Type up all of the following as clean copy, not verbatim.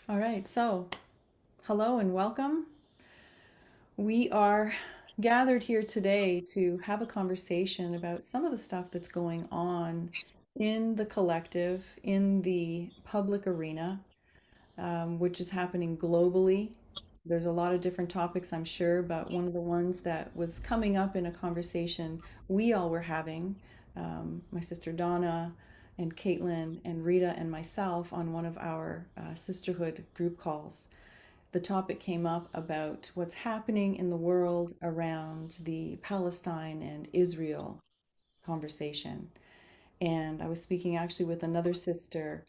All right, so hello and welcome. We are gathered here today to have a conversation about some of the stuff that's going on in the collective, in the public arena, which is happening globally. There's a lot of different topics, I'm sure, but one of the ones that was coming up in a conversation we all were having, my sister Donna and Kaitlyn and Rita and myself on one of our sisterhood group calls. The topic came up about what's happening in the world around the Palestine and Israel conversation. And I was speaking actually with another sister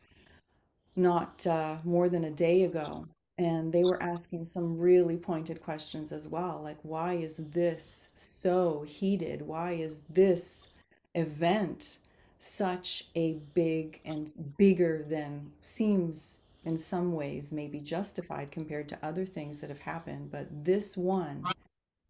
not more than a day ago, and they were asking some really pointed questions as well. Like, why is this so heated? Why is this event such a big and bigger than seems in some ways maybe justified compared to other things that have happened? But this one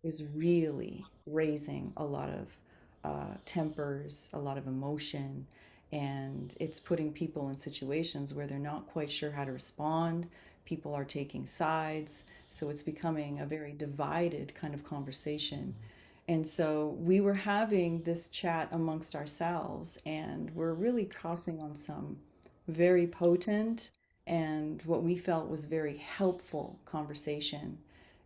is really raising a lot of tempers, a lot of emotion, and it's putting people in situations where they're not quite sure how to respond. People are taking sides, so it's becoming a very divided kind of conversation. And so we were having this chat amongst ourselves, and we're really crossing on some very potent and what we felt was very helpful conversation.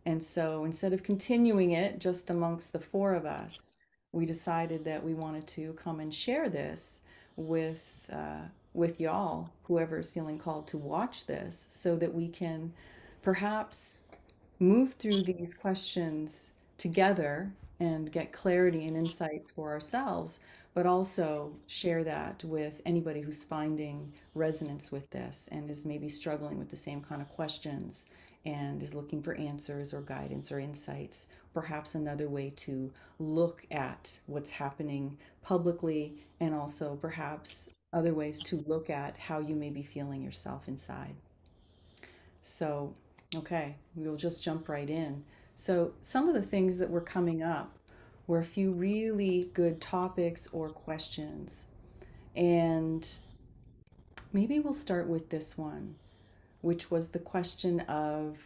And so instead of continuing it just amongst the four of us, we decided that we wanted to come and share this with with y'all, whoever is feeling called to watch this, so that we can perhaps move through these questions together and get clarity and insights for ourselves, but also share that with anybody who's finding resonance with this and is maybe struggling with the same kind of questions and is looking for answers or guidance or insights. Perhaps another way to look at what's happening publicly, and also perhaps other ways to look at how you may be feeling yourself inside. So, okay, we'll just jump right in. So, some of the things that were coming up were a few really good topics or questions. And maybe we'll start with this one, which was the question of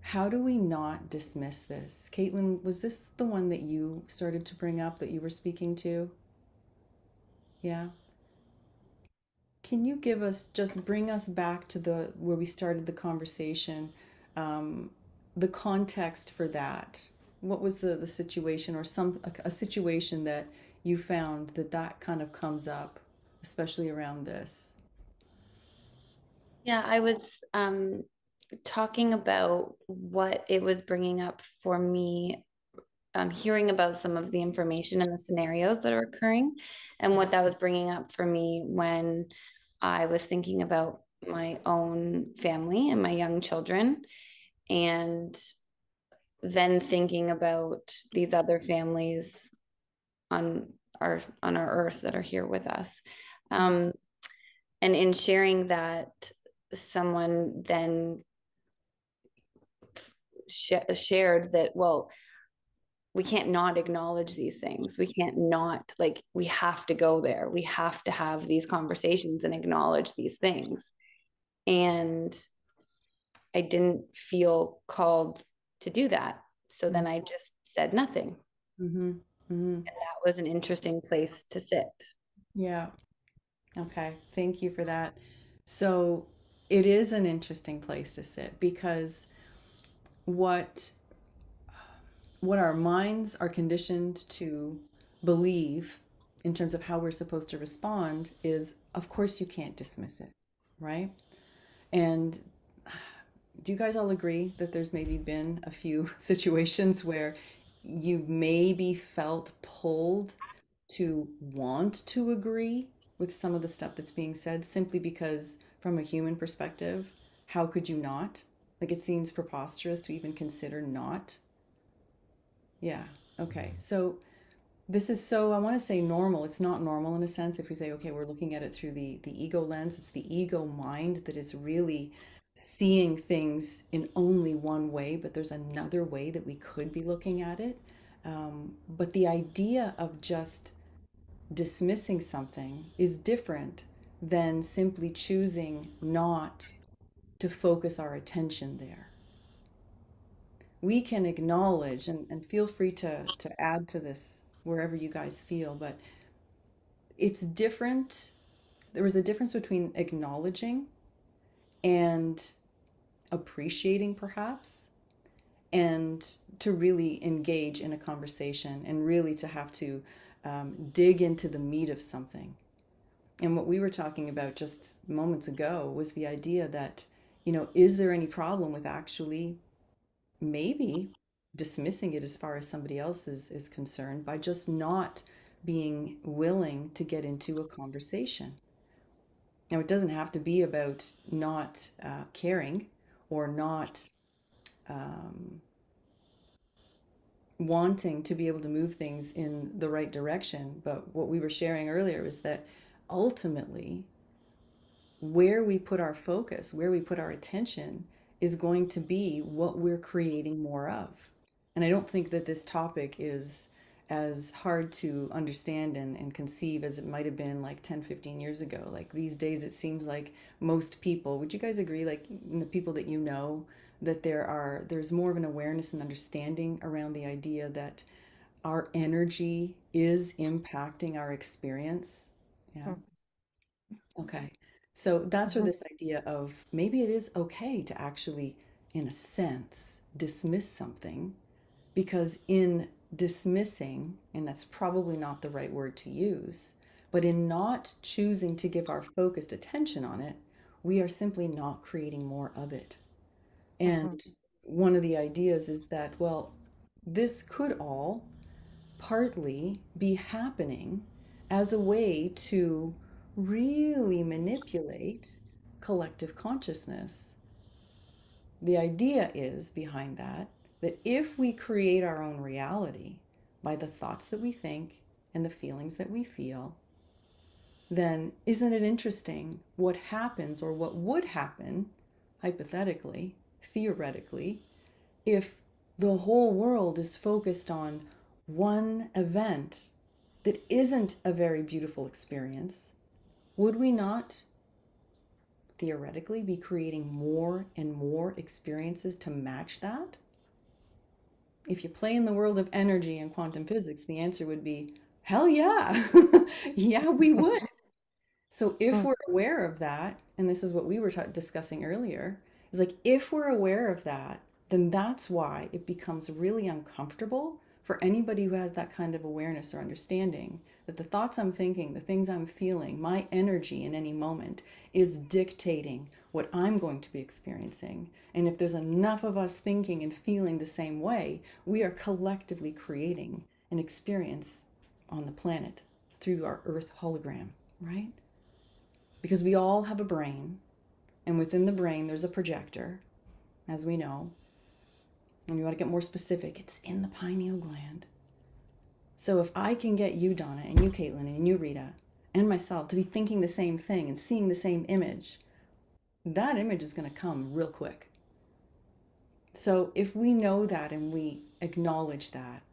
how do we not dismiss this? Kaitlyn, was this the one that you started to bring up that you were speaking to? Yeah. Can you give us, just bring us back to the where we started the conversation, um, the context for that? What was the situation or a situation that you found that that kind of comes up, especially around this? Yeah, I was talking about what it was bringing up for me, hearing about some of the information and the scenarios that are occurring, and what that was bringing up for me when I was thinking about my own family and my young children, and then thinking about these other families on our earth that are here with us. Um, and in sharing that, someone then shared that, well, we can't not acknowledge these things. We can't not, like, we have to go there. We have to have these conversations and acknowledge these things. And I didn't feel called to do that. So then I just said nothing. Mm-hmm. Mm-hmm. That was an interesting place to sit. Yeah. Okay. Thank you for that. So it is an interesting place to sit because what what our minds are conditioned to believe in terms of how we're supposed to respond is, of course, you can't dismiss it, right? And do you guys all agree that there's maybe been a few situations where you maybe felt pulled to want to agree with some of the stuff that's being said simply because, from a human perspective, how could you not? Like, it seems preposterous to even consider not. Yeah. Okay. So this is so, I want to say normal. It's not normal in a sense if we say, okay, we're looking at it through the ego lens. It's the ego mind that is really seeing things in only one way, but there's another way that we could be looking at it. But the idea of just dismissing something is different than simply choosing not to focus our attention there. We can acknowledge, and feel free to add to this wherever you guys feel, but it's different. There was a difference between acknowledging and appreciating, perhaps, and to really engage in a conversation and really to have to dig into the meat of something. And what we were talking about just moments ago was the idea that, is there any problem with actually maybe dismissing it as far as somebody else is concerned by just not being willing to get into a conversation? Now, it doesn't have to be about not caring or not um, wanting to be able to move things in the right direction. But what we were sharing earlier was that ultimately, where we put our focus, where we put our attention, is going to be what we're creating more of. And I don't think that this topic is as hard to understand and conceive as it might have been like 10, 15 years ago. Like these days, it seems like most people, would you guys agree, like the people that you know, that there's more of an awareness and understanding around the idea that our energy is impacting our experience? Yeah. Okay. So that's where Mhm. this idea of maybe it is okay to actually, in a sense, dismiss something, because in dismissing, and that's probably not the right word to use, but in not choosing to give our focused attention on it, we are simply not creating more of it. Mhm. And one of the ideas is that, well, this could all partly be happening as a way to really manipulate collective consciousness. The idea is behind that that if we create our own reality by the thoughts that we think and the feelings that we feel, then isn't it interesting what happens or what would happen, hypothetically, theoretically, if the whole world is focused on one event that isn't a very beautiful experience? Would we not theoretically be creating more and more experiences to match that? If you play in the world of energy and quantum physics, the answer would be hell yeah. Yeah, we would. So if Mhm. we're aware of that, and this is what we were discussing earlier, is like if we're aware of that, then that's why it becomes really uncomfortable for anybody who has that kind of awareness or understanding that the thoughts I'm thinking, the things I'm feeling, my energy in any moment is dictating what I'm going to be experiencing. And if there's enough of us thinking and feeling the same way, we are collectively creating an experience on the planet through our Earth hologram, right? Because we all have a brain, and within the brain, there's a projector, as we know. And you want to get more specific, it's in the pineal gland. So if I can get you, Donna, and you, Kaitlyn, and you, Rita, and myself to be thinking the same thing and seeing the same image, that image is going to come real quick. So if we know that and we acknowledge that,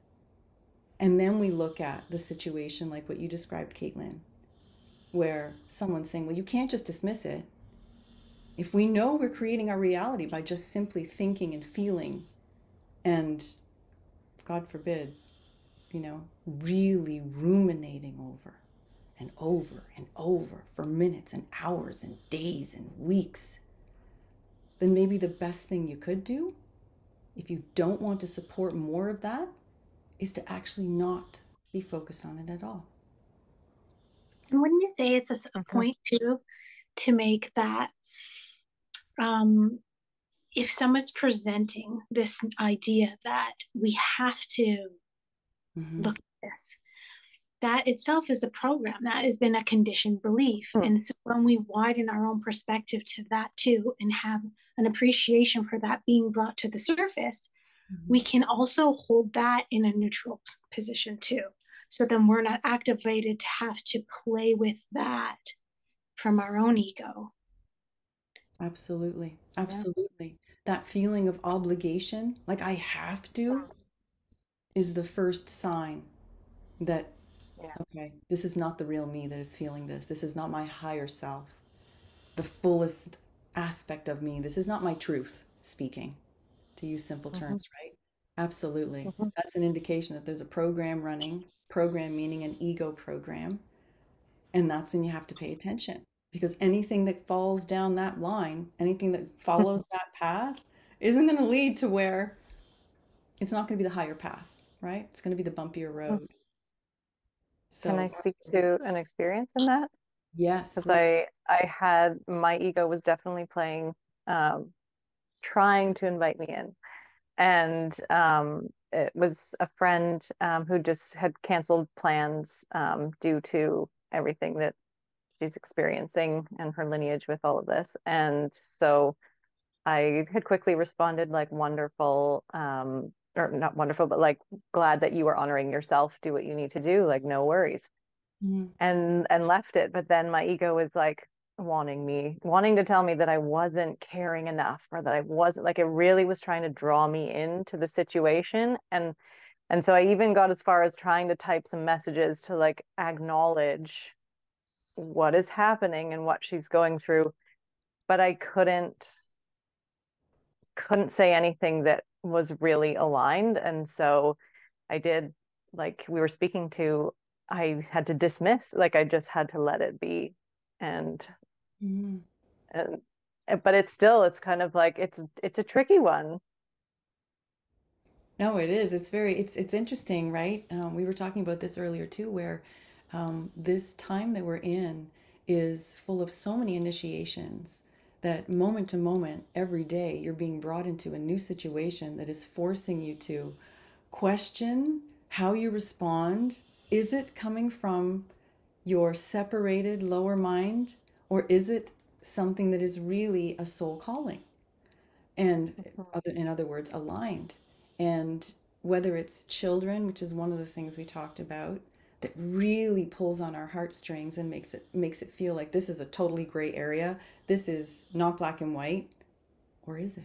and then we look at the situation like what you described, Kaitlyn, where someone's saying, well, you can't just dismiss it. If we know we're creating our reality by just simply thinking and feeling and, God forbid, really ruminating over and over for minutes and hours and days and weeks, then maybe the best thing you could do, if you don't want to support more of that, is to actually not be focused on it at all. And wouldn't you say it's a Mhm. point too to make that um, if someone's presenting this idea that we have to Mm-hmm. look at this, that itself is a program that has been a conditioned belief. Mhm. And so when we widen our own perspective to that too and have an appreciation for that being brought to the surface, Mm-hmm. we can also hold that in a neutral position too. So then we're not activated to have to play with that from our own ego. Absolutely. Yeah. Absolutely. That feeling of obligation, like I have to, is the first sign that Yeah. Okay, this is not the real me that is feeling this. This is not my higher self, the fullest aspect of me. This is not my truth speaking, to use simple Hmm. terms, right? Absolutely. Hmm. That's an indication that there's a program running, program meaning an ego program. And that's when you have to pay attention because anything that falls down that line, anything that follows that path, isn't going to lead to where it's not going to be the higher path, right? It's going to be the bumpier road. Can I So, speak to an experience in that? yes, Because please. I had my ego was definitely playing, um, trying to invite me in. And it was a friend who just had canceled plans due to everything that she's experiencing and her lineage with all of this. And so I had quickly responded like wonderful, or not wonderful, but like glad that you are honoring yourself, do what you need to do, like no worries. Mhm. And left it. But then my ego was like wanting to tell me that I wasn't caring enough or that I wasn't like it really was trying to draw me into the situation. And so I even got as far as trying to type some messages to like acknowledge what is happening and what she's going through, but I couldn't say anything that was really aligned. And so I did, like we were speaking to, I had to dismiss, like I just had to let it be. And Mhm. and but it's still, it's kind of like it's a tricky one. No, it is. It's interesting, right? We were talking about this earlier too, where this time that we're in is full of so many initiations that moment to moment, every day, you're being brought into a new situation that is forcing you to question how you respond. Is it coming from your separated lower mind, or is it something that is really a soul calling? And Mhm. in other words, aligned. And whether it's children, which is one of the things we talked about, that really pulls on our heartstrings and makes it feel like this is a totally gray area. This is not black and white, or is it?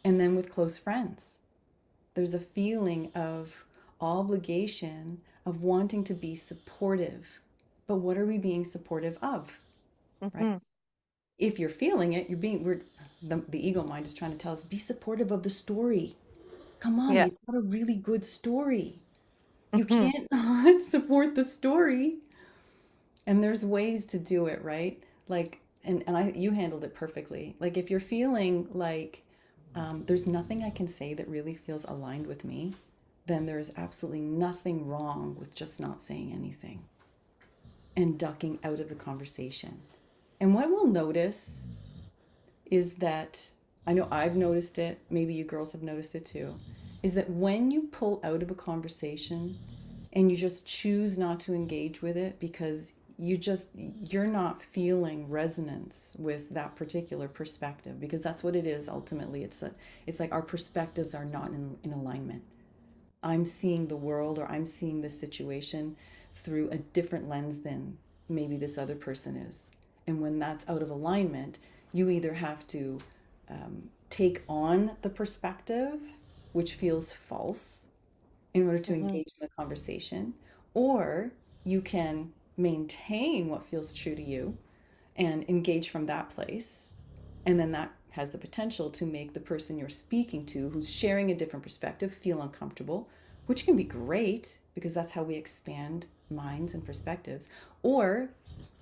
And then with close friends, there's a feeling of obligation of wanting to be supportive. But what are we being supportive of, right? Mhm. If you're feeling it, the ego mind is trying to tell us be supportive of the story. Come on, Yeah. they've got a really good story. You Mhm. can't not support the story. And there's ways to do it, right? Like, and you handled it perfectly. Like, if you're feeling like there's nothing I can say that really feels aligned with me, then there's absolutely nothing wrong with just not saying anything and ducking out of the conversation. And what we'll notice is that I know I've noticed it, maybe you girls have noticed it too, is that when you pull out of a conversation and you just choose not to engage with it because you're not feeling resonance with that particular perspective, because that's what it is ultimately. It's like our perspectives are not in alignment. I'm seeing the world, or I'm seeing this situation through a different lens than maybe this other person is. And when that's out of alignment, you either have to take on the perspective, which feels false, in order to Mhm. engage in the conversation, or you can maintain what feels true to you and engage from that place. And then that has the potential to make the person you're speaking to, who's sharing a different perspective, feel uncomfortable, which can be great because that's how we expand minds and perspectives. Or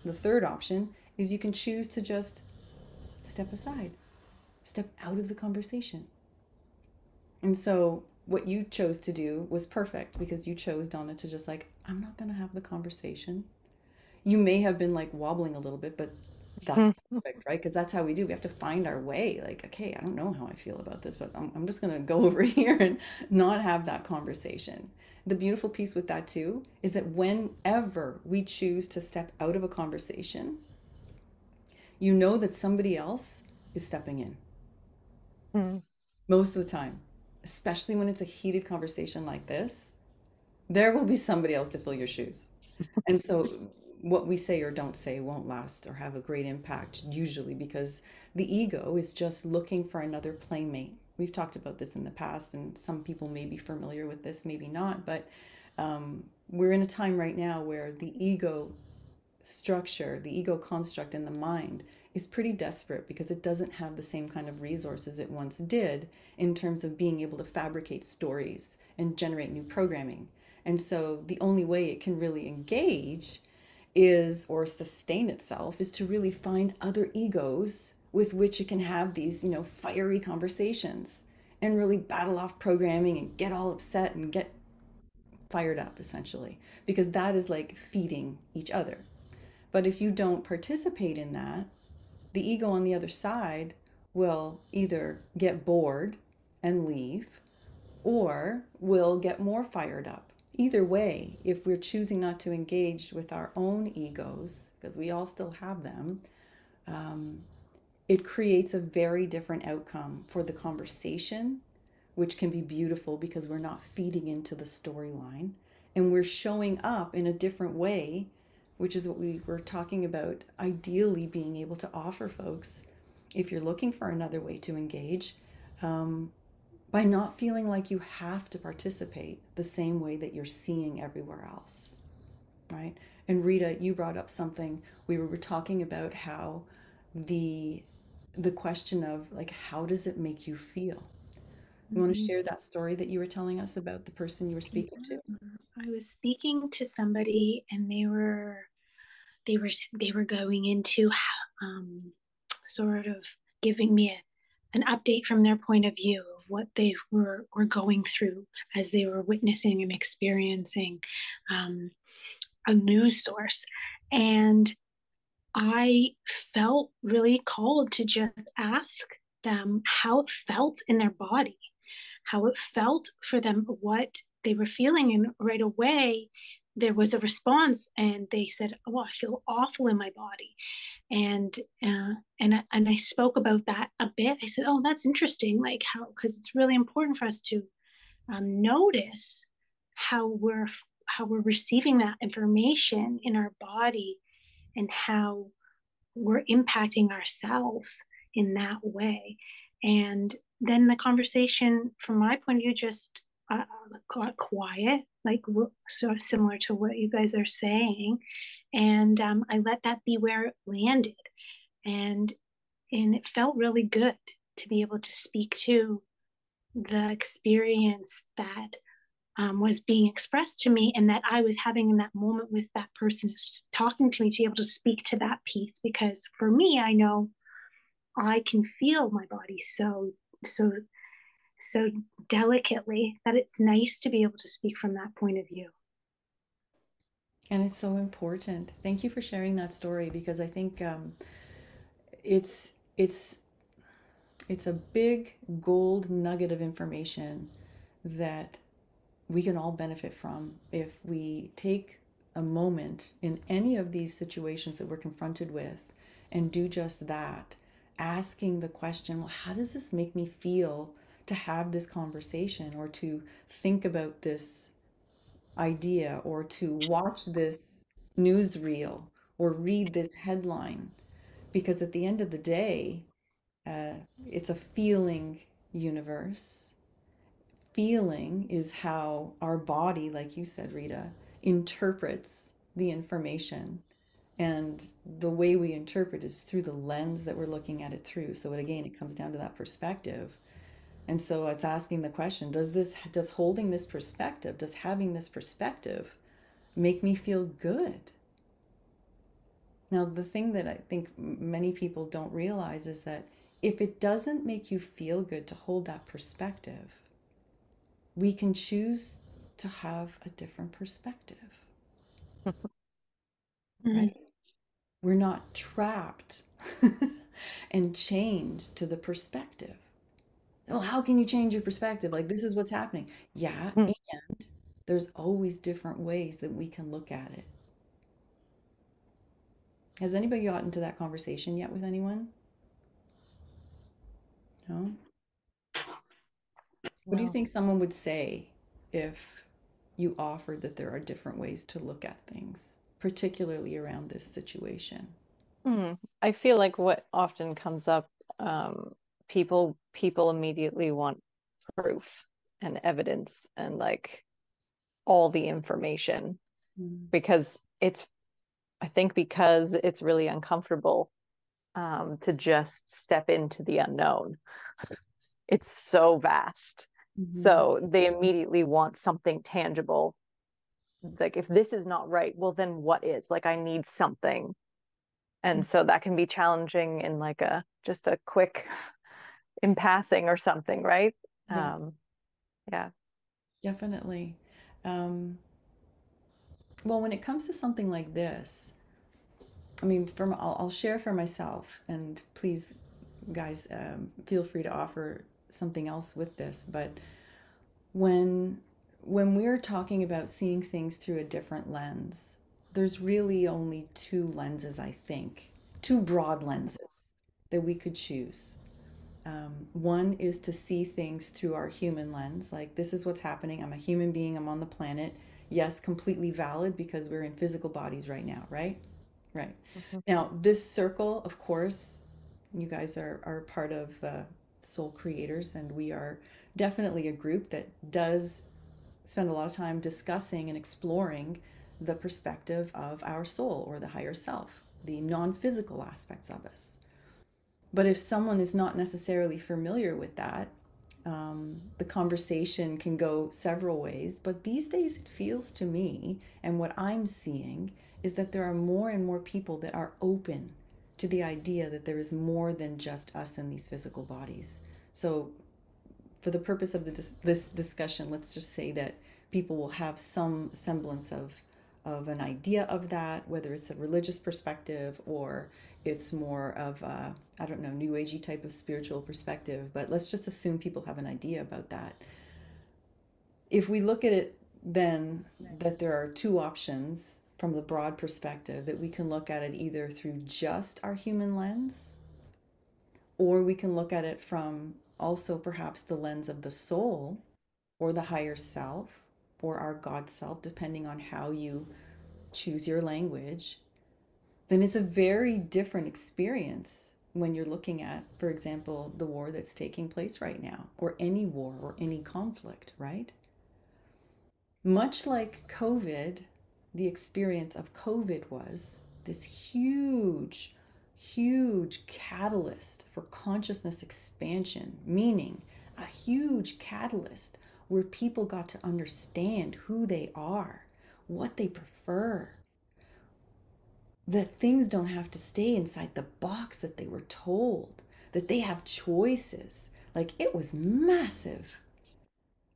the third option is you can choose to just step aside, step out of the conversation. And so what you chose to do was perfect because you chose, Donna, to just like, I'm not going to have the conversation. You may have been like wobbling a little bit, but that's Mhm. perfect, right? Because that's how we do. We have to find our way. Like, okay, I don't know how I feel about this, but I'm just going to go over here and not have that conversation. The beautiful piece with that too is that whenever we choose to step out of a conversation, you know that somebody else is stepping in Mhm. most of the time, especially when it's a heated conversation like this. There will be somebody else to fill your shoes. And so what we say or don't say won't last or have a great impact usually because the ego is just looking for another playmate. We've talked about this in the past, and some people may be familiar with this, maybe not, but we're in a time right now where the ego structure, the ego construct in the mind is pretty desperate because it doesn't have the same kind of resources it once did in terms of being able to fabricate stories and generate new programming. And so the only way it can really engage is, or sustain itself, is to really find other egos with which it can have these, fiery conversations and really battle off programming and get all upset and get fired up essentially, because that is like feeding each other. But if you don't participate in that, the ego on the other side will either get bored and leave or will get more fired up. Either way, if we're choosing not to engage with our own egos, because we all still have them, um, it creates a very different outcome for the conversation, which can be beautiful because we're not feeding into the storyline and we're showing up in a different way, which is what we were talking about, ideally being able to offer folks if you're looking for another way to engage, um, by not feeling like you have to participate the same way that you're seeing everywhere else, right? And Rita, you brought up something. We were talking about how the the question of like, how does it make you feel? You want to Mhm. share that story that you were telling us about the person you were speaking to? I was speaking to somebody, and they were going into sort of giving me an update from their point of view of what they were going through as they were witnessing and experiencing um, a news source. And I felt really called to just ask them how it felt in their body, how it felt for them, what they were feeling. And right away, there was a response, and they said, "Oh, I feel awful in my body." And I spoke about that a bit. I said, "Oh, that's interesting. Like how, because it's really important for us to notice how we're receiving that information in our body, and how we're impacting ourselves in that way." And then the conversation, from my point of view, just got quiet, like sort of similar to what you guys are saying. And I let that be where it landed. And it felt really good to be able to speak to the experience that was being expressed to me, and that I was having in that moment with that person talking to me, to be able to speak to that piece. Because for me, I know I can feel my body so so delicately that it's nice to be able to speak from that point of view. And it's so important. Thank you for sharing that story because I think it's it's it's a big gold nugget of information that we can all benefit from if we take a moment in any of these situations that we're confronted with and do just that, asking the question, well, how does this make me feel to have this conversation or to think about this idea or to watch this newsreel or read this headline? Because at the end of the day, uh, it's a feeling universe. Feeling is how our body, like you said, Rita, interprets the information. And the way we interpret is through the lens that we're looking at it through. So again, it comes down to that perspective. And so it's asking the question, does holding this perspective, does having this perspective make me feel good? Now, the thing that I think many people don't realize is that if it doesn't make you feel good to hold that perspective, we can choose to have a different perspective, Mm-hmm. right? We're not trapped and chained to the perspective. Well, how can you change your perspective? Like, this is what's happening. Yeah, Mm. and there's always different ways that we can look at it. Has anybody gotten into that conversation yet with anyone? No? What do you No. think someone would say if you offered that there are different ways to look at things, particularly around this situation? I feel like what often comes up, people immediately want proof and evidence and like all the information, Mm. because I think because it's really uncomfortable to just step into the unknown. It's so vast. Mhm. So they immediately want something tangible. Like, if this is not right, well, then what is? Like, I need something. And so that can be challenging in like just a quick in passing or something, right? Yeah, Um, yeah. definitely. Um, well, when it comes to something like this, I mean, I'll share for myself, and please, guys, feel free to offer something else with this. But when when we're talking about seeing things through a different lens, there's really only two lenses, I think, two broad lenses that we could choose. One is to see things through our human lens, like this is what's happening. I'm a human being. I'm on the planet. Yes, completely valid because we're in physical bodies right now, right? Right. Mhm. Now, this circle, of course, you guys are part of Soul Creators, and we are definitely a group that does spend a lot of time discussing and exploring the perspective of our soul or the higher self, the non physical aspects of us. But if someone is not necessarily familiar with that, the conversation can go several ways. But these days, it feels to me, and what I'm seeing is that there are more and more people that are open to the idea that there is more than just us in these physical bodies. So, for the purpose of this discussion, let's just say that people will have some semblance of an idea of that, whether it's a religious perspective or it's more of a, I don't know, new agey type of spiritual perspective. But let's just assume people have an idea about that. If we look at it, then that there are two options from the broad perspective, that we can look at it either through just our human lens, or we can look at it from also perhaps the lens of the soul or the higher self or our God self, depending on how you choose your language, then it's a very different experience when you're looking at, for example, the war that's taking place right now, or any war or any conflict, right? Much like COVID, the experience of COVID was this huge, huge catalyst for consciousness expansion, meaning a huge catalyst where people got to understand who they are, what they prefer, that things don't have to stay inside the box that they were told, that they have choices. Like, it was massive.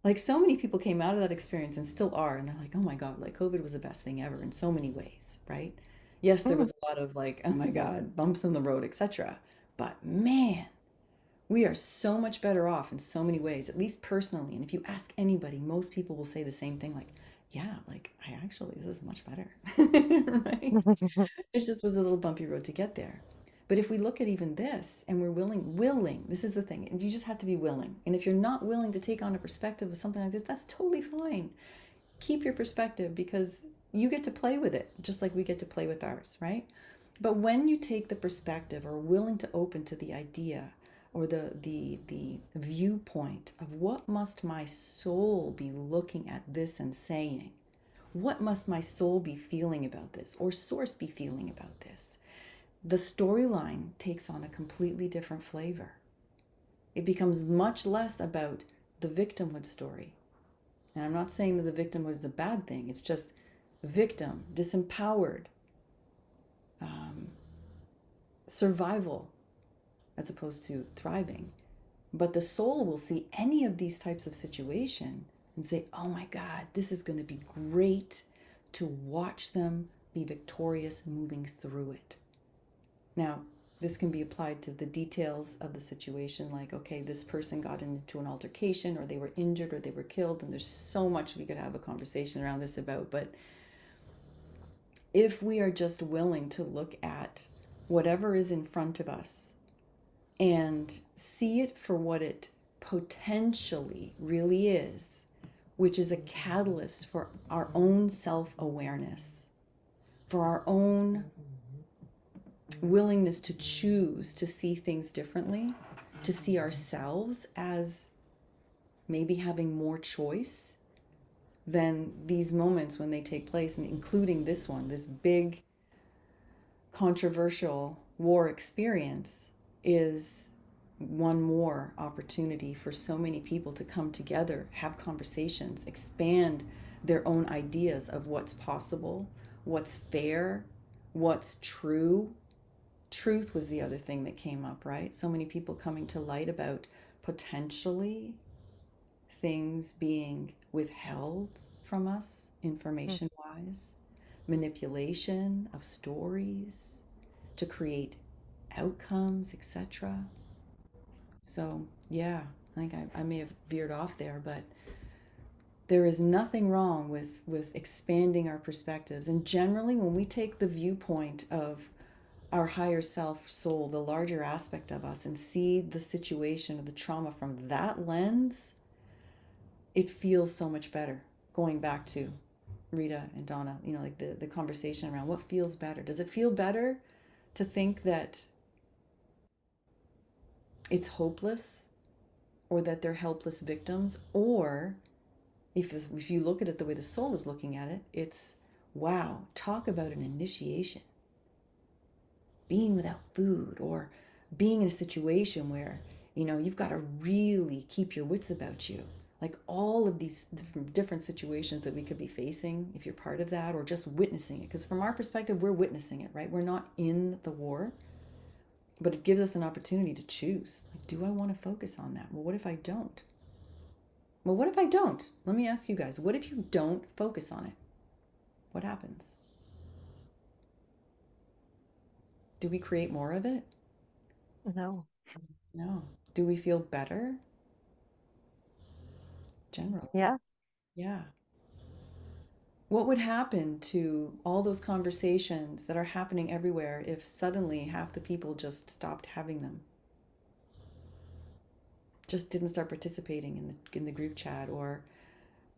Like, so many people came out of that experience and still are, and they're like, oh my God, like COVID was the best thing ever in so many ways, right? Yes, there Mm. was a lot of like, oh my God, bumps in the road, etc. But man, we are so much better off in so many ways, at least personally. And if you ask anybody, most people will say the same thing, like, yeah, like I actually, this is much better, right? It just was a little bumpy road to get there. But if we look at even this and we're willing, this is the thing, and you just have to be willing. And if you're not willing to take on a perspective of something like this, that's totally fine. Keep your perspective because you get to play with it just like we get to play with ours, right? But when you take the perspective or willing to open to the idea or the viewpoint of what must my soul be looking at this and saying, what must my soul be feeling about this or source be feeling about this? The storyline takes on a completely different flavor. It becomes much less about the victimhood story. And I'm not saying that the victimhood is a bad thing, it's just victim, disempowered, um, survival as opposed to thriving. But the soul will see any of these types of situation and say, oh my God, this is going to be great to watch them be victorious moving through it. Now, this can be applied to the details of the situation, like, okay, this person got into an altercation, or they were injured, or they were killed, and there's so much we could have a conversation around this about. But if we are just willing to look at whatever is in front of us and see it for what it potentially really is, which is a catalyst for our own self awareness, for our own willingness to choose to see things differently, to see ourselves as maybe having more choice, then these moments when they take place, and including this one, this big controversial war experience, is one more opportunity for so many people to come together, have conversations, expand their own ideas of what's possible, what's fair, what's true. Truth was the other thing that came up, right? So many people coming to light about potentially things being withheld from us, information wise, manipulation of stories to create outcomes, etc. So, yeah, I think I may have veered off there, but there is nothing wrong with expanding our perspectives. And generally, when we take the viewpoint of our higher self soul, the larger aspect of us, and see the situation or the trauma from that lens, it feels so much better. Going back to Rita and Donna, like the conversation around what feels better. Does it feel better to think that it's hopeless or that they're helpless victims? Or if you look at it the way the soul is looking at it, it's wow, talk about an initiation. Being without food, or being in a situation where you've got to really keep your wits about you, like all of these different situations that we could be facing if you're part of that, or just witnessing it, because from our perspective we're witnessing it, right? We're not in the war, but it gives us an opportunity to choose, like, do I want to focus on that? Well, what if I don't? Well, what if I don't? Let me ask you guys, what if you don't focus on it? What happens? Do we create more of it? No. No. Do we feel better? Generally. Yeah. Yeah. What would happen to all those conversations that are happening everywhere if suddenly half the people just stopped having them? Just didn't start participating in the group chat, or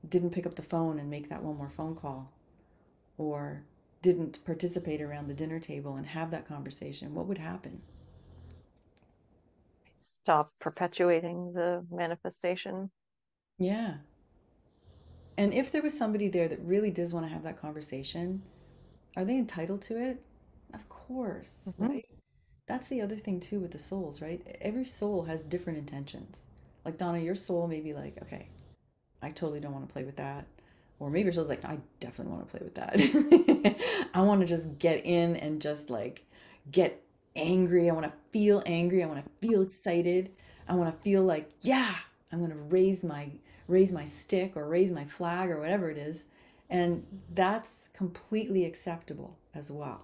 didn't pick up the phone and make that one more phone call, or didn't participate around the dinner table and have that conversation? What would happen? Stop perpetuating the manifestation. Yeah. And if there was somebody there that really does want to have that conversation, are they entitled to it? Of course, Mm-hmm. right? That's the other thing too with the souls, right? Every soul has different intentions. Like Donna, your soul may be like, okay, I totally don't want to play with that. Or maybe your soul's like, I definitely want to play with that. I want to just get in and just like get angry. I want to feel angry. I want to feel excited. I want to feel like, yeah, I'm going to raise my stick or raise my flag or whatever it is. And that's completely acceptable as well.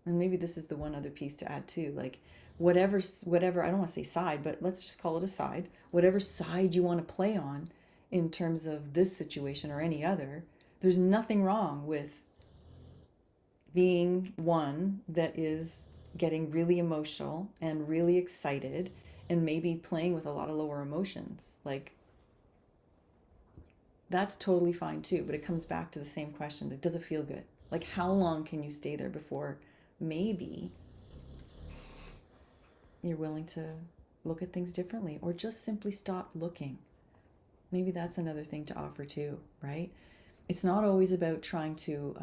And maybe this is the one other piece to add too, like whatever, I don't want to say side, but let's just call it a side, whatever side you want to play on in terms of this situation or any other. There's nothing wrong with being one that is getting really emotional and really excited, and maybe playing with a lot of lower emotions. Like, that's totally fine too, but it comes back to the same question, like, does it feel good? Like, how long can you stay there before maybe you're willing to look at things differently, or just simply stop looking? Maybe that's another thing to offer too, right? It's not always about trying to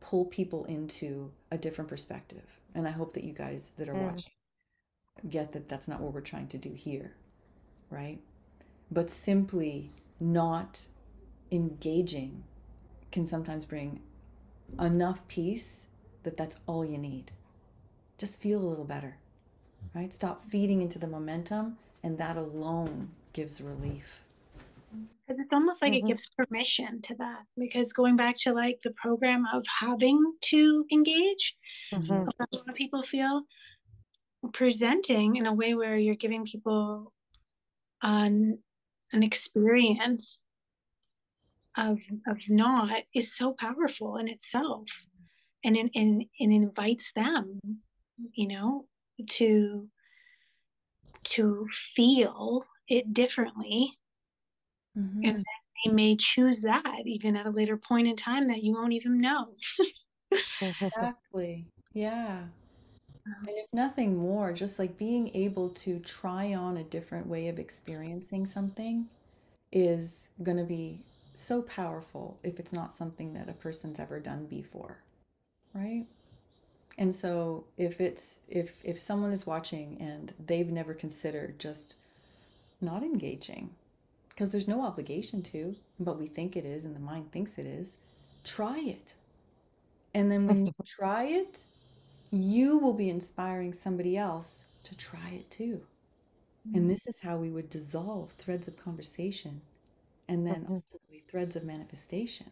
pull people into a different perspective. And I hope that you guys that are Mm. watching get that that's not what we're trying to do here, right? But simply not engaging can sometimes bring enough peace that that's all you need. Just feel a little better, right? Stop feeding into the momentum, and that alone gives relief. Because it's almost like it Mm-hmm. gives permission to that. Because going back to like the program of having to engage, Mm-hmm. a lot of people feel presenting in a way where you're giving people an experience of not is so powerful in itself, and invites them, you know, to to feel it differently, and Mm-hmm. then they may choose that even at a later point in time that you won't even know. Exactly. Yeah. And if nothing more, just like being able to try on a different way of experiencing something is going to be so powerful if it's not something that a person's ever done before, right? And so if someone is watching and they've never considered just not engaging, because there's no obligation to, but we think it is and the mind thinks it is, try it. And then when you try it, you will be inspiring somebody else to try it too. And this is how we would dissolve threads of conversation and then ultimately threads of manifestation.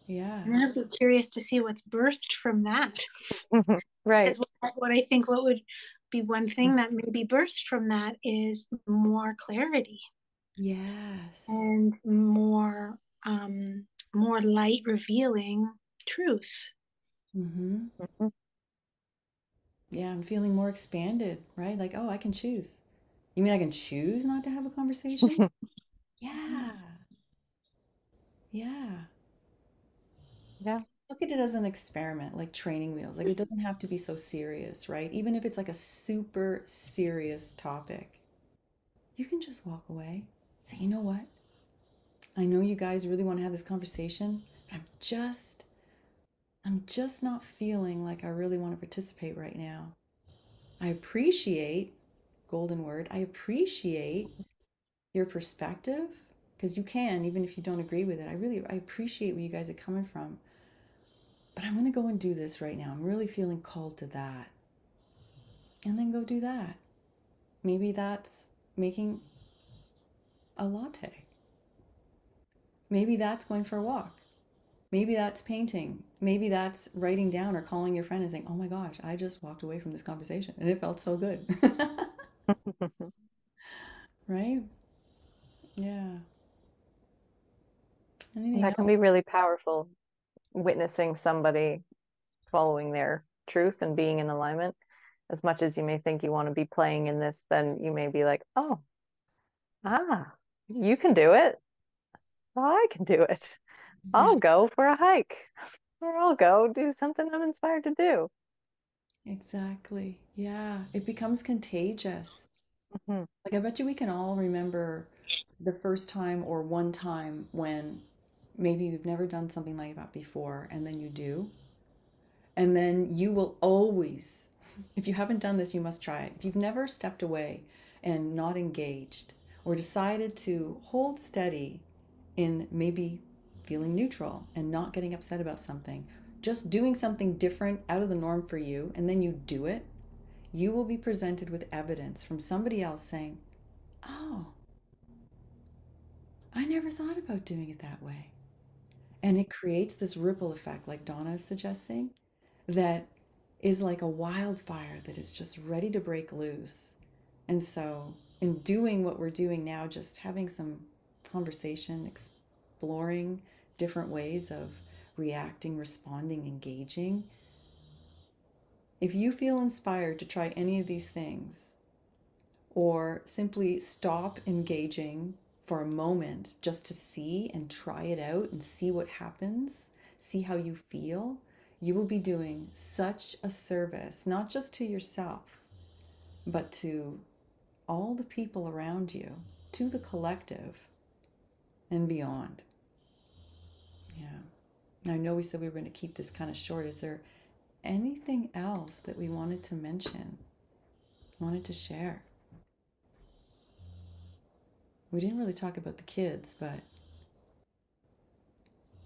Yeah. And I'd be curious to see what's birthed from that. Right. Because what I think what would be one thing that may be birthed from that is more clarity Yes. and more light revealing truth. Mm-hmm. Mhm. Yeah, I'm feeling more expanded, right? Like, oh, I can choose. You mean I can choose not to have a conversation? Yeah. Yeah. Yeah. Look at it as an experiment, like training wheels. Like, it doesn't have to be so serious, right? Even if it's like a super serious topic, you can just walk away. Say, you know what? I know you guys really want to have this conversation, but I'm just not feeling like I really want to participate right now. I appreciate, golden word, I appreciate your perspective because you can, even if you don't agree with it. I appreciate where you guys are coming from. But I'm going to go and do this right now. I'm really feeling called to that. And then go do that. Maybe that's making a latte. Maybe that's going for a walk. Maybe that's painting. Maybe that's writing down or calling your friend and saying, oh my gosh, I just walked away from this conversation and it felt so good. Right? Yeah. Anything That can be else? really powerful, witnessing somebody following their truth and being in alignment. As much as you may think you want to be playing in this, then you may be like, oh, you can do it. So I can do it. I'll Exactly. go for a hike, or I'll go do something I'm inspired to do. Exactly. Yeah. It becomes contagious. Mhm. Like, I bet you we can all remember the first time or one time when maybe you've never done something like that before, and then you do. And then you will always, if you haven't done this, you must try it. If you've never stepped away and not engaged or decided to hold steady in maybe feeling neutral and not getting upset about something, just doing something different out of the norm for you, and then you do it, you will be presented with evidence from somebody else saying, oh, I never thought about doing it that way. And it creates this ripple effect, like Donna is suggesting, that is like a wildfire that is just ready to break loose. And so, in doing what we're doing now, just having some conversation, exploring different ways of reacting, responding, engaging, if you feel inspired to try any of these things, or simply stop engaging for a moment just to see and try it out and see what happens, see how you feel, you will be doing such a service, not just to yourself, but to all the people around you, to the collective, and beyond. Yeah. Now, I know we said we were going to keep this kind of short. Is there anything else that we wanted to mention, wanted to share? We didn't really talk about the kids, but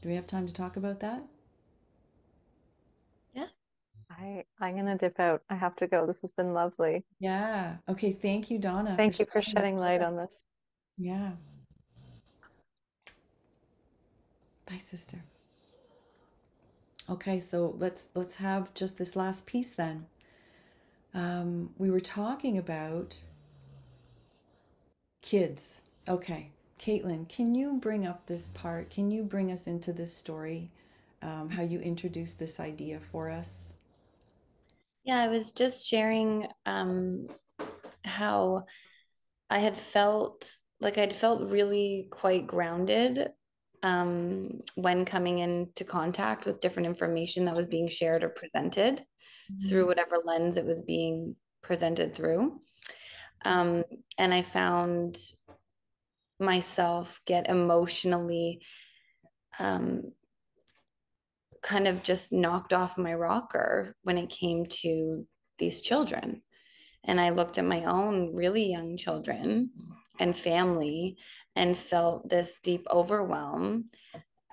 do we have time to talk about that? Yeah. I'm gonna dip out. I have to go. This has been lovely. Yeah. Okay. Thank you, Donna, for Thank you for sharing this shedding with light us. on this. Yeah. Bye, sister. Okay, so let's have just this last piece then. We were talking about kids. Okay, Kaitlyn, can you bring up this part? Can you bring us into this story? How you introduced this idea for us? Yeah, I was just sharing how I'd felt really quite grounded when coming into contact with different information that was being shared or presented Mhm. through whatever lens it was being presented through. Um, and I found myself get emotionally kind of just knocked off my rocker when it came to these children. And I looked at my own really young children and family and felt this deep overwhelm,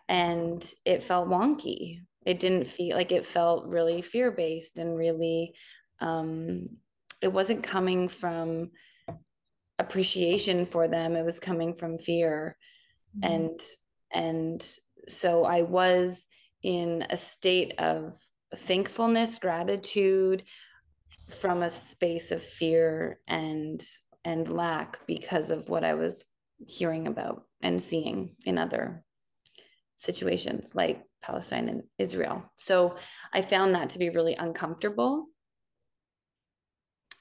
and it felt wonky. It didn't feel like, it felt really fear based and really, um, it wasn't coming from appreciation for them. It was coming from fear. Mhm. And so I was in a state of thankfulness, gratitude, from a space of fear and lack because of what I was hearing about and seeing in other situations like Palestine and Israel. So I found that to be really uncomfortable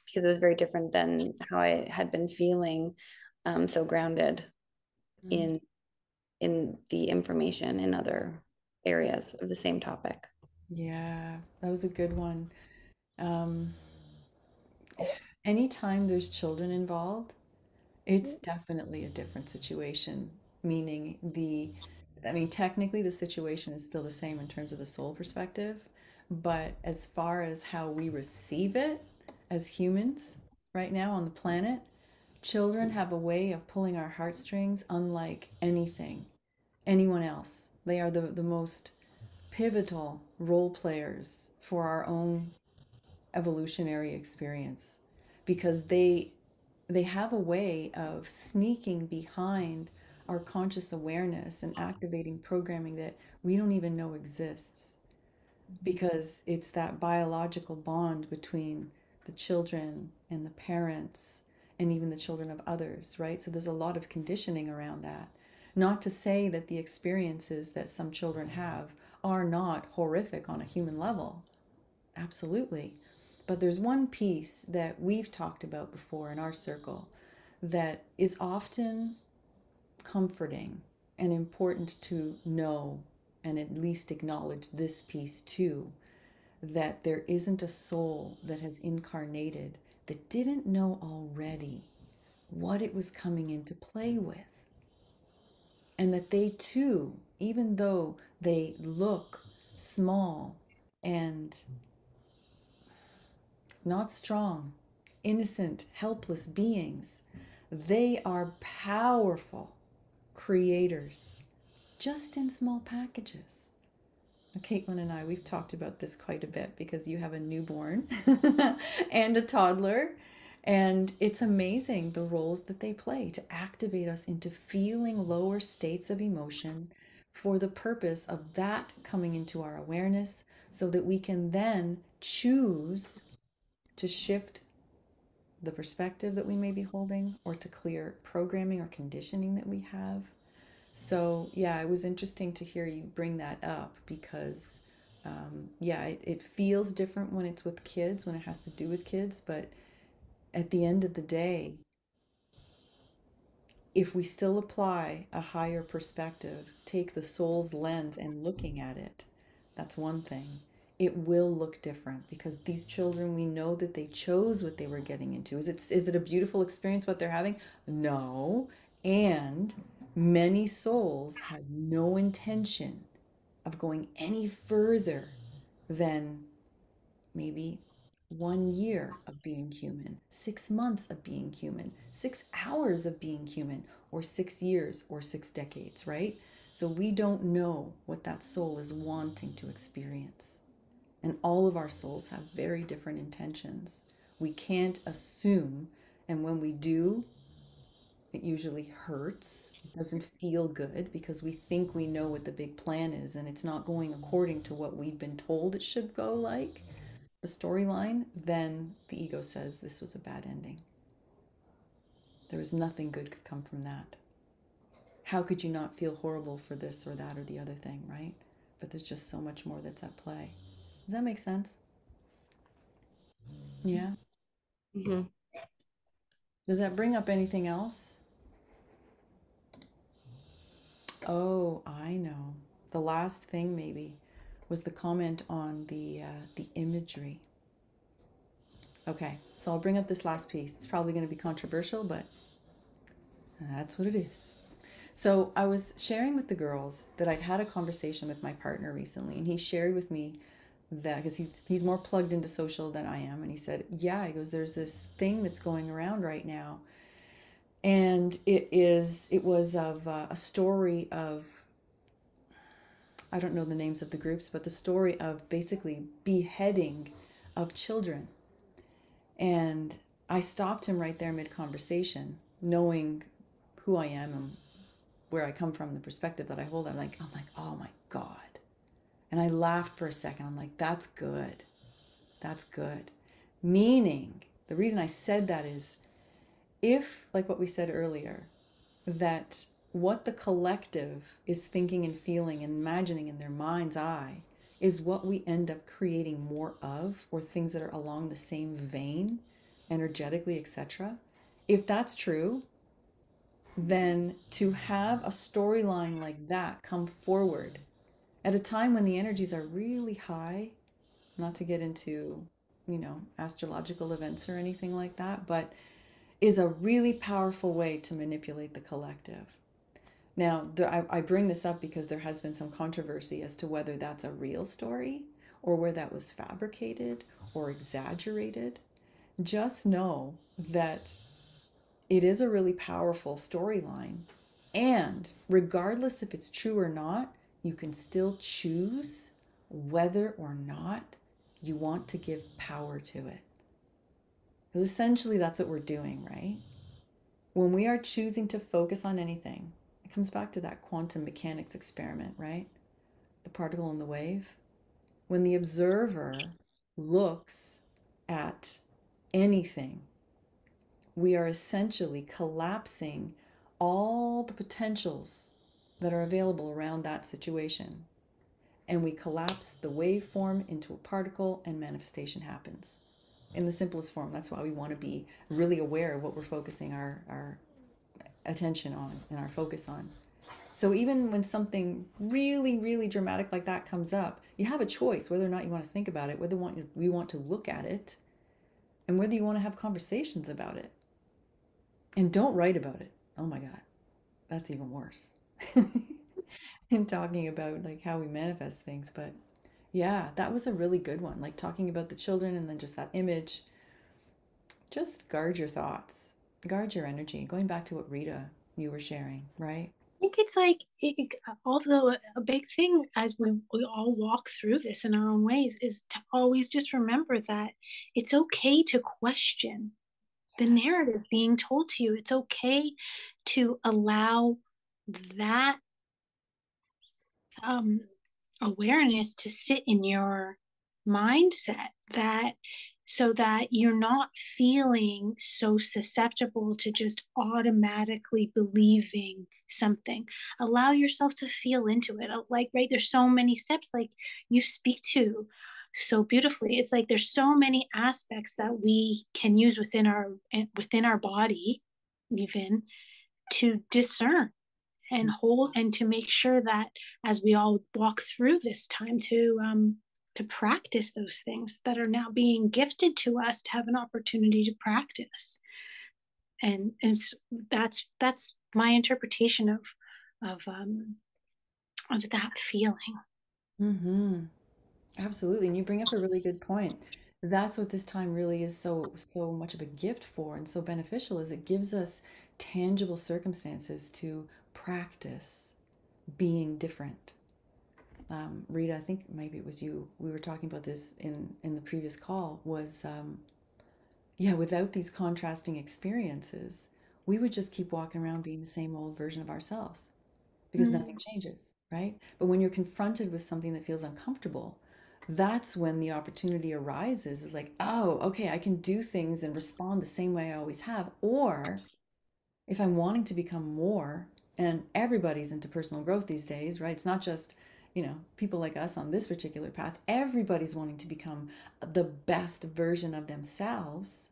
because it was very different than how I had been feeling, so grounded Mm. in the information in other areas of the same topic. Yeah, that was a good one. Um, Anytime there's children involved, it's definitely a different situation, meaning I mean, technically the situation is still the same in terms of the soul perspective, but as far as how we receive it as humans right now on the planet, children have a way of pulling our heartstrings unlike anyone else. They are the most pivotal role players for our own evolutionary experience because they have a way of sneaking behind our conscious awareness and activating programming that we don't even know exists, because it's that biological bond between the children and the parents and even the children of others, right? So there's a lot of conditioning around that. Not to say that the experiences that some children have are not horrific on a human level. Absolutely. But there's one piece that we've talked about before in our circle that is often comforting and important to know and at least acknowledge this piece too, that there isn't a soul that has incarnated that didn't know already what it was coming into play with. And that they too, even though they look small and not strong, innocent, helpless beings, they are powerful creators just in small packages. Kaitlyn and I, we've talked about this quite a bit because you have a newborn and a toddler. And it's amazing the roles that they play to activate us into feeling lower states of emotion for the purpose of that coming into our awareness so that we can then choose to shift the perspective that we may be holding or to clear programming or conditioning that we have. So, yeah, it was interesting to hear you bring that up because, yeah, it feels different when it's with kids, when it has to do with kids. But at the end of the day, if we still apply a higher perspective, take the soul's lens and looking at it, that's one thing. It will look different because these children, we know that they chose what they were getting into. Is it a beautiful experience what they're having? No. And many souls had no intention of going any further than maybe 1 year of being human, 6 months of being human, 6 hours of being human, or 6 years or 6 decades, right? So we don't know what that soul is wanting to experience. And all of our souls have very different intentions. We can't assume, and when we do, it usually hurts. It doesn't feel good because we think we know what the big plan is and it's not going according to what we've been told it should go like the storyline, then the ego says this was a bad ending. There was nothing good could come from that. How could you not feel horrible for this or that or the other thing, right? But there's just so much more that's at play. Does that make sense? Yeah. Mm-hmm. Does that bring up anything else? Oh, I know. The last thing maybe was the comment on the imagery. Okay, so I'll bring up this last piece. It's probably going to be controversial, but And that's what it is. So I was sharing with the girls that I'd had a conversation with my partner recently, and he shared with me that because he's more plugged into social than I am, and he said, "Yeah," he goes, "There's this thing that's going around right now, and it was of a story of, I don't know the names of the groups, but the story of basically beheading of children." And I stopped him right there mid conversation, knowing who I am and where I come from, the perspective that I hold. I'm like, oh my God. And I laughed for a second. I'm like, that's good. That's good. Meaning, the reason I said that is if, like what we said earlier, that what the collective is thinking and feeling and imagining in their mind's eye is what we end up creating more of, or things that are along the same vein, energetically, etc. If that's true, then to have a storyline like that come forward at a time when the energies are really high, not to get into, astrological events or anything like that, but is a really powerful way to manipulate the collective. Now, I bring this up because there has been some controversy as to whether that's a real story or where that was fabricated or exaggerated. Just know that it is a really powerful storyline. And regardless if it's true or not, you can still choose whether or not you want to give power to it. Because essentially, that's what we're doing, right? When we are choosing to focus on anything, it comes back to that quantum mechanics experiment, right? The particle and the wave. When the observer looks at anything, we are essentially collapsing all the potentials that are available around that situation. And we collapse the waveform into a particle, and manifestation happens in the simplest form. That's why we want to be really aware of what we're focusing our attention on and our focus on. So even when something really, really dramatic like that comes up, you have a choice whether or not you want to think about it, whether you want to look at it, and whether you want to have conversations about it. And don't write about it. Oh my God, that's even worse. In talking about like how we manifest things. But yeah, that was a really good one. Like talking about the children and then just that image. Just guard your thoughts, guard your energy. Going back to what Rita, you were sharing, right? I think it's like also a big thing as we all walk through this in our own ways is to always just remember that it's okay to question the narrative being told to you. It's okay to allow that um, awareness to sit in your mindset, that so that you're not feeling so susceptible to just automatically believing something. Allow yourself to feel into it. Like, right, there's so many steps like you speak to so beautifully. It's like there's so many aspects that we can use within our body even to discern and hold, and to make sure that as we all walk through this time to practice those things that are now being gifted to us to have an opportunity to practice. And that's my interpretation of that feeling. Mm-hmm. Absolutely. And you bring up a really good point. That's what this time really is so much of a gift for and so beneficial is it gives us tangible circumstances to practice being different. Rita, I think maybe it was you. We were talking about this in the previous call. Was yeah, without these contrasting experiences, we would just keep walking around being the same old version of ourselves because nothing changes, right? But when you're confronted with something that feels uncomfortable, that's when the opportunity arises like, oh, okay, I can do things and respond the same way I always have. Or if I'm wanting to become more, and everybody's into personal growth these days, right? It's not just, people like us on this particular path. Everybody's wanting to become the best version of themselves.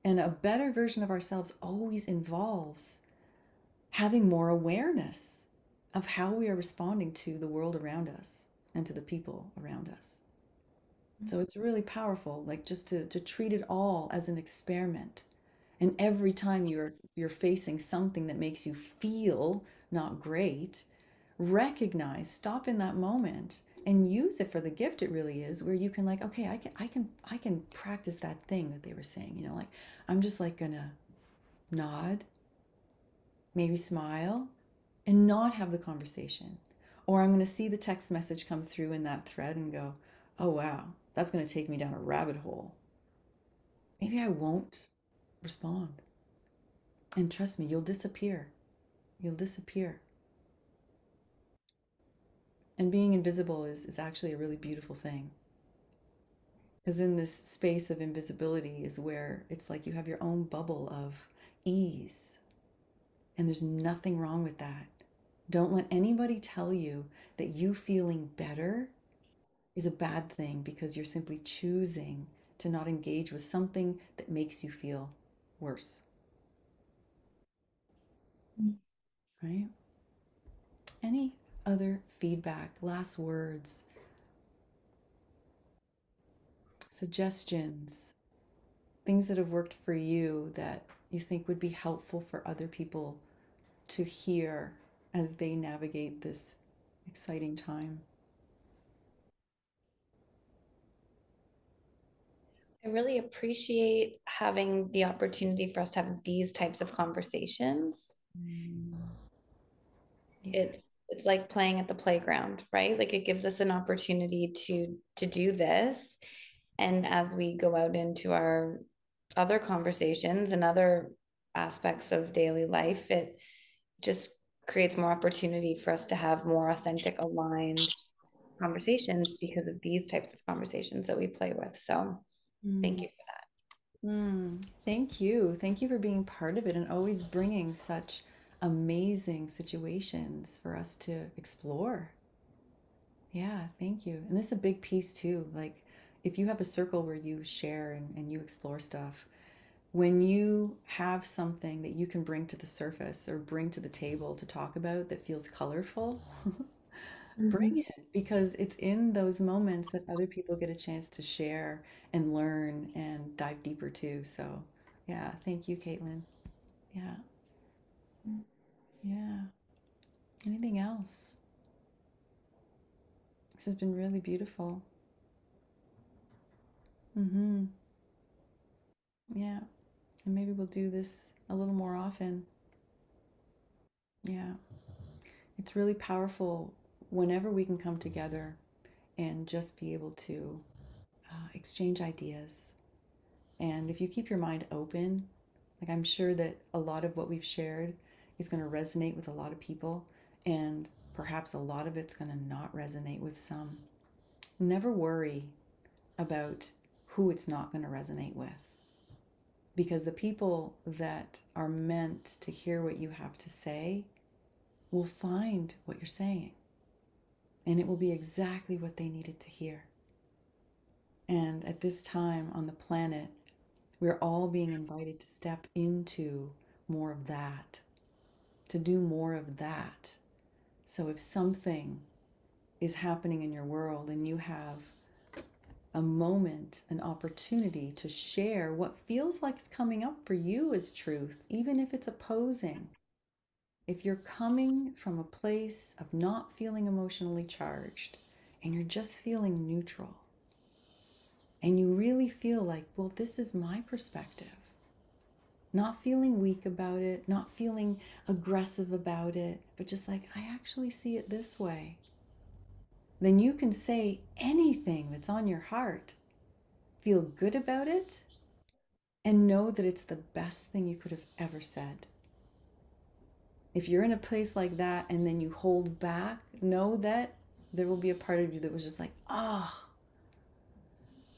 And a better version of ourselves always involves having more awareness of how we are responding to the world around us and to the people around us. So it's really powerful, like just to treat it all as an experiment And every time you're facing something that makes you feel not great, recognize, stop in that moment and use it for the gift it really is, where you can like, okay, I can practice that thing that they were saying, like I'm just like gonna nod, maybe smile, and not have the conversation. Or I'm going to see the text message come through in that thread and go, oh, wow, that's going to take me down a rabbit hole. Maybe I won't respond. And trust me, you'll disappear. You'll disappear. And being invisible is actually a really beautiful thing. Because in this space of invisibility is where it's like you have your own bubble of ease. And there's nothing wrong with that. Don't let anybody tell you that you feeling better is a bad thing because you're simply choosing to not engage with something that makes you feel worse, right? Any other feedback, last words, suggestions, things that have worked for you that you think would be helpful for other people to hear as they navigate this exciting time? I really appreciate having the opportunity for us to have these types of conversations. Mm, yeah. It's like playing at the playground, right? Like it gives us an opportunity to do this. And as we go out into our other conversations and other aspects of daily life, it just creates more opportunity for us to have more authentic, aligned conversations because of these types of conversations that we play with. So thank Mm. you for that. Thank you. Thank you for being part of it and always bringing such amazing situations for us to explore. Yeah, thank you. And this is a big piece too. Like, if you have a circle where you share and you explore stuff, when you have something that you can bring to the surface or bring to the table to talk about that feels colorful, Mhm. bring it, because it's in those moments that other people get a chance to share and learn and dive deeper too. So, yeah, thank you, Kaitlyn. Yeah, yeah. Anything else? This has been really beautiful. Mm-hmm. Yeah. And maybe we'll do this a little more often. Yeah. It's really powerful whenever we can come together and just be able to exchange ideas. And if you keep your mind open, like I'm sure that a lot of what we've shared is going to resonate with a lot of people, and perhaps a lot of it's going to not resonate with some. Never worry about who it's not going to resonate with, because the people that are meant to hear what you have to say will find what you're saying, and it will be exactly what they needed to hear. And at this time on the planet, we're all being invited to step into more of that, to do more of that. So if something is happening in your world and you have a moment, an opportunity to share what feels like it's coming up for you as truth, even if it's opposing, if you're coming from a place of not feeling emotionally charged and you're just feeling neutral and you really feel like, well, this is my perspective, not feeling weak about it, not feeling aggressive about it, but just like, I actually see it this way, then you can say anything that's on your heart, feel good about it, and know that it's the best thing you could have ever said. If you're in a place like that and then you hold back, know that there will be a part of you that was just like, oh,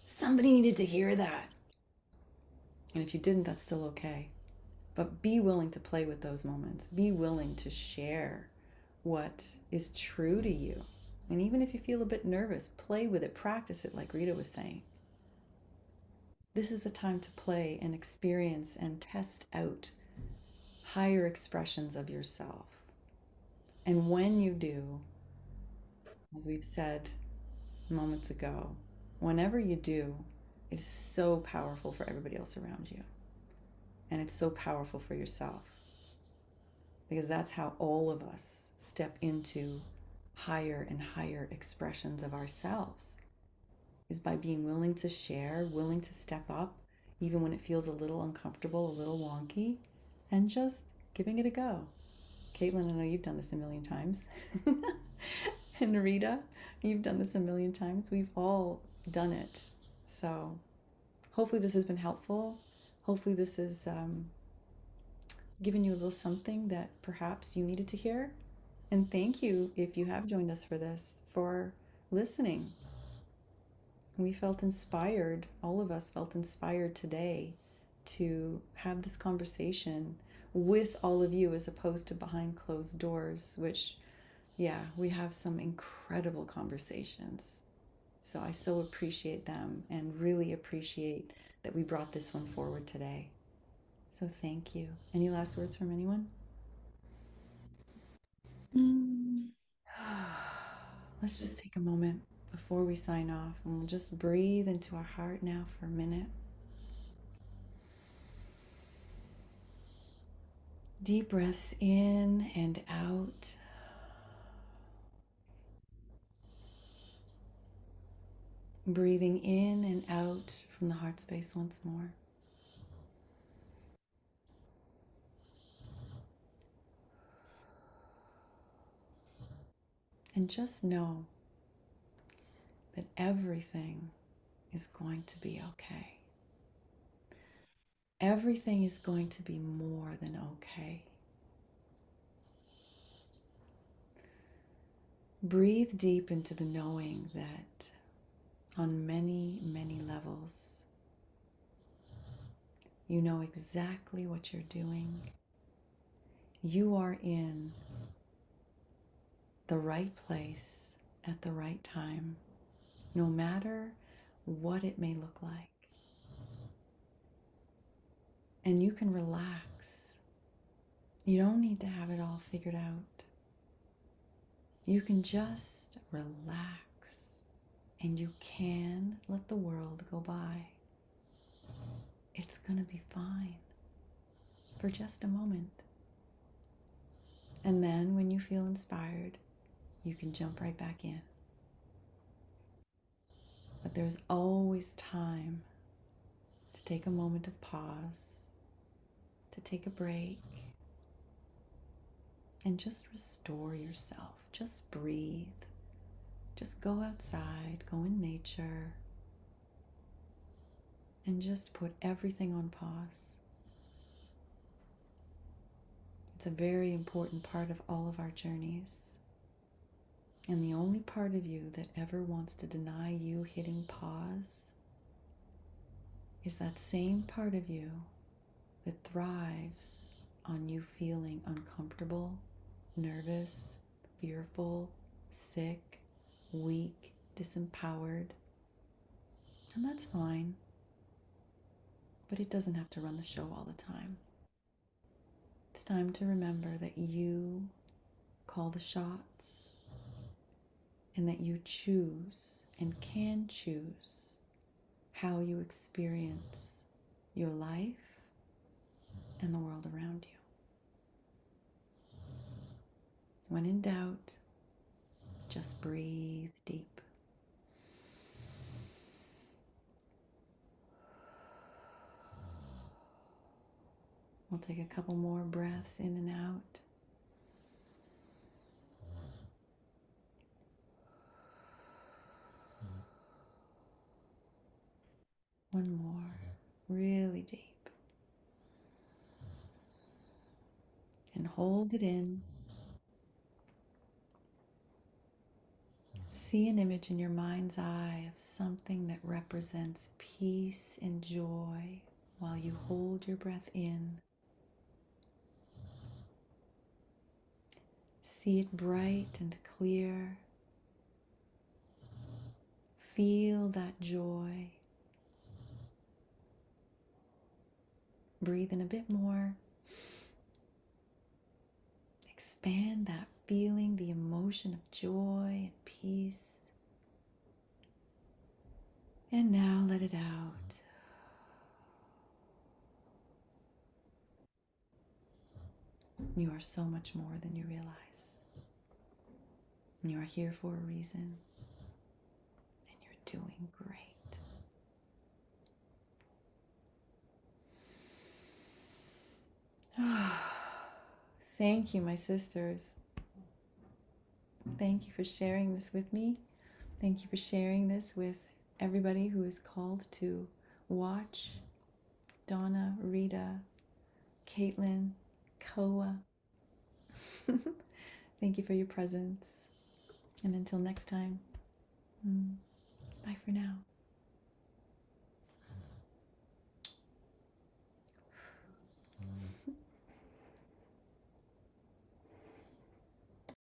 somebody needed to hear that. And if you didn't, that's still okay. But be willing to play with those moments. Be willing to share what is true to you. And even if you feel a bit nervous, play with it, practice it, like Rita was saying. This is the time to play and experience and test out higher expressions of yourself. And when you do, as we've said moments ago, whenever you do, it is so powerful for everybody else around you. And it's so powerful for yourself, because that's how all of us step into higher and higher expressions of ourselves, is by being willing to share, willing to step up, even when it feels a little uncomfortable, a little wonky, and just giving it a go. Kaitlyn, I know you've done this a million times. And Rita, you've done this a million times. We've all done it. So hopefully this has been helpful. Hopefully this has given you a little something that perhaps you needed to hear. And thank you, if you have joined us for this, for listening. We felt inspired, all of us felt inspired today to have this conversation with all of you, as opposed to behind closed doors, which, yeah, we have some incredible conversations. So I so appreciate them, and really appreciate that we brought this one forward today. So thank you. Any last words from anyone? Let's just take a moment before we sign off, and we'll just breathe into our heart now for a minute. Deep breaths in and out. Breathing in and out from the heart space once more. And just know that everything is going to be okay. Everything is going to be more than okay. Breathe deep into the knowing that on many, many levels, you know exactly what you're doing. You are in the right place at the right time, no matter what it may look like. And you can relax. You don't need to have it all figured out. You can just relax, and you can let the world go by. It's going to be fine for just a moment. And then when you feel inspired, you can jump right back in. But there's always time to take a moment of pause, to take a break, and just restore yourself. Just breathe. Just go outside, go in nature, and just put everything on pause. It's a very important part of all of our journeys. And the only part of you that ever wants to deny you hitting pause is that same part of you that thrives on you feeling uncomfortable, nervous, fearful, sick, weak, disempowered. And that's fine. But it doesn't have to run the show all the time. It's time to remember that you call the shots, and that you choose and can choose how you experience your life and the world around you. When in doubt, just breathe deep. We'll take a couple more breaths in and out. One more, really deep. And hold it in. See an image in your mind's eye of something that represents peace and joy while you hold your breath in. See it bright and clear. Feel that joy. Breathe in a bit more. Expand that feeling, the emotion of joy and peace. And now let it out. You are so much more than you realize. You are here for a reason, and you're doing great. Thank you, my sisters. Thank you for sharing this with me. Thank you for sharing this with everybody who is called to watch. Donna, Rita, Kaitlyn, Koa. Thank you for your presence. And until next time, bye for now.